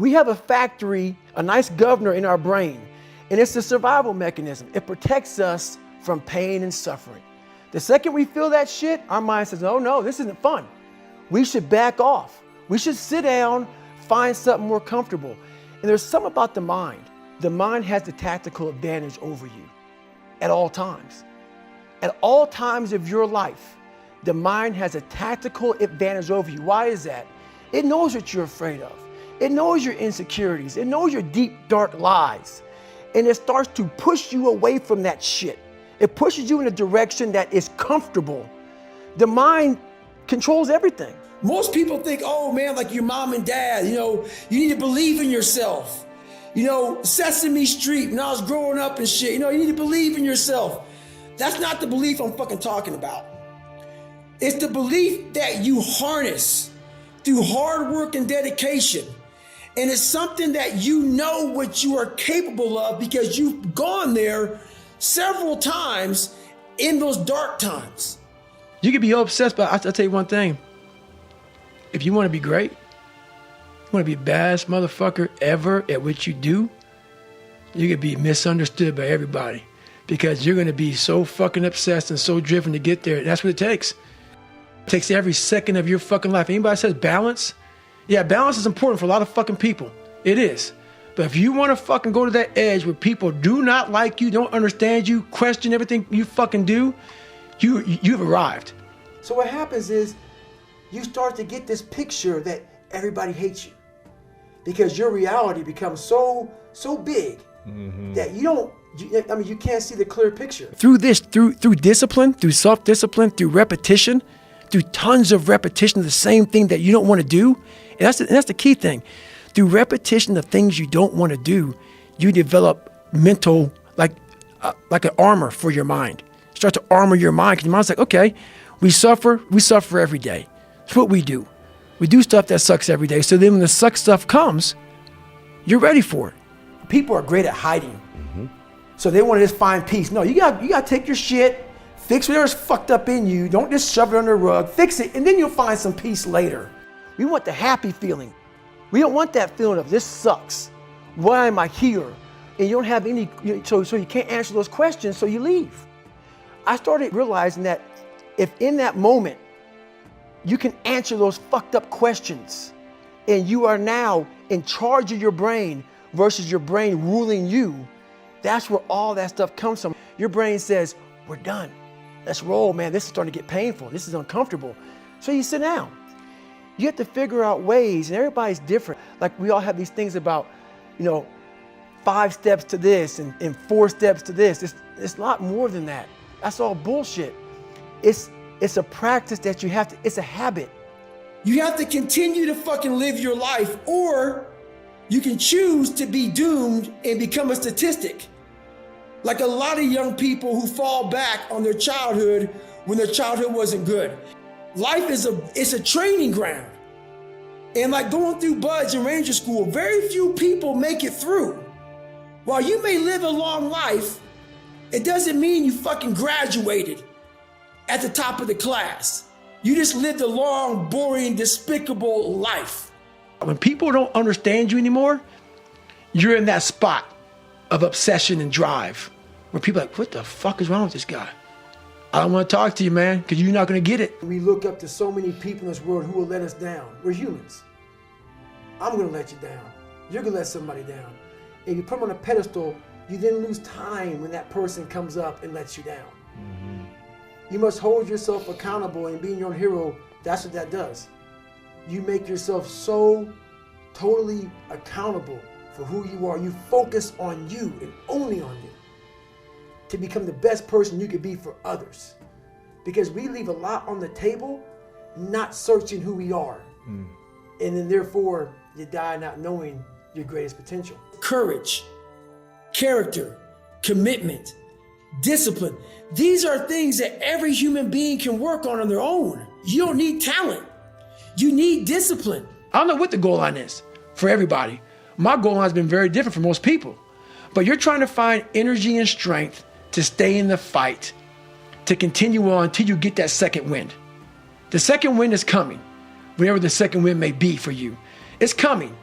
We have a factory, a nice governor in our brain, and it's a survival mechanism. It protects us from pain and suffering. The second we feel that shit, our mind says, oh no, this isn't fun. We should back off. We should sit down, find something more comfortable. And there's something about the mind. The mind has the tactical advantage over you at all times. At all times of your life, the mind has a tactical advantage over you. Why is that? It knows what you're afraid of. It knows your insecurities. It knows your deep, dark lies. And it starts to push you away from that shit. It pushes you in a direction that is comfortable. The mind controls everything. Most people think, oh man, like your mom and dad, you need to believe in yourself. Sesame Street, when I was growing up and shit, you need to believe in yourself. That's not the belief I'm fucking talking about. It's the belief that you harness through hard work and dedication. And it's something that you know what you are capable of because you've gone there several times in those dark times. You could be obsessed, but I'll tell you one thing. If you want to be great, you want to be the baddest motherfucker ever at what you do, you could be misunderstood by everybody because you're going to be so fucking obsessed and so driven to get there. That's what it takes. It takes every second of your fucking life. Anybody says balance? Yeah, balance is important for a lot of fucking people. It is. But if you want to fucking go to that edge where people do not like you, don't understand you, question everything you fucking do, you've arrived. So what happens is you start to get this picture that everybody hates you because your reality becomes so big that you can't see the clear picture. Through discipline, through self-discipline, through repetition, through tons of repetition of the same thing that you don't want to do, and that's the key thing. Through repetition of things you don't want to do, you develop mental, like an armor for your mind. Start to armor your mind because your mind's like, okay, we suffer every day. That's what we do. We do stuff that sucks every day. So then when the suck stuff comes, you're ready for it. People are great at hiding. So they want to just find peace. No, you got to take your shit, fix whatever's fucked up in you. Don't just shove it under the rug. Fix it, and then you'll find some peace later. We want the happy feeling. We don't want that feeling of this sucks. Why am I here? And you don't have any, so you can't answer those questions, so you leave. I started realizing that if in that moment you can answer those fucked up questions and you are now in charge of your brain versus your brain ruling you, that's where all that stuff comes from. Your brain says, we're done. Let's roll, man. This is starting to get painful. This is uncomfortable. So you sit down. You have to figure out ways, and everybody's different. Like we all have these things about, 5 steps to this and 4 steps to this. It's a lot more than that. That's all bullshit. It's a practice that you have to, it's a habit. You have to continue to fucking live your life, or you can choose to be doomed and become a statistic. Like a lot of young people who fall back on their childhood when their childhood wasn't good. Life is a training ground. And like going through Buds and Ranger School, very few people make it through. While you may live a long life, it doesn't mean you fucking graduated at the top of the class. You just lived a long, boring, despicable life. When people don't understand you anymore, you're in that spot of obsession and drive where people are like, what the fuck is wrong with this guy? I don't want to talk to you, man, because you're not going to get it. We look up to so many people in this world who will let us down. We're humans. I'm going to let you down. You're going to let somebody down. And you put them on a pedestal, you then lose time when that person comes up and lets you down. You must hold yourself accountable, and being your own hero, that's what that does. You make yourself so totally accountable for who you are. You focus on you and only on you to become the best person you could be for others. Because we leave a lot on the table, not searching who we are. And then therefore, you die not knowing your greatest potential. Courage, character, commitment, discipline. These are things that every human being can work on their own. You don't need talent. You need discipline. I don't know what the goal line is for everybody. My goal line has been very different for most people. But you're trying to find energy and strength to stay in the fight, to continue on until you get that second wind. The second wind is coming, whenever the second wind may be for you. It's coming.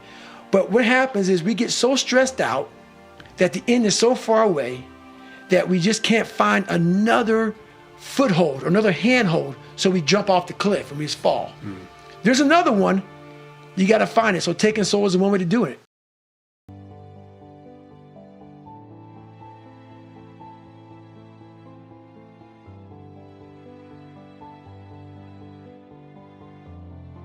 But what happens is we get so stressed out that the end is so far away that we just can't find another foothold or another handhold, so we jump off the cliff and we just fall. There's another one, you got to find it. So taking soul is one way to do it.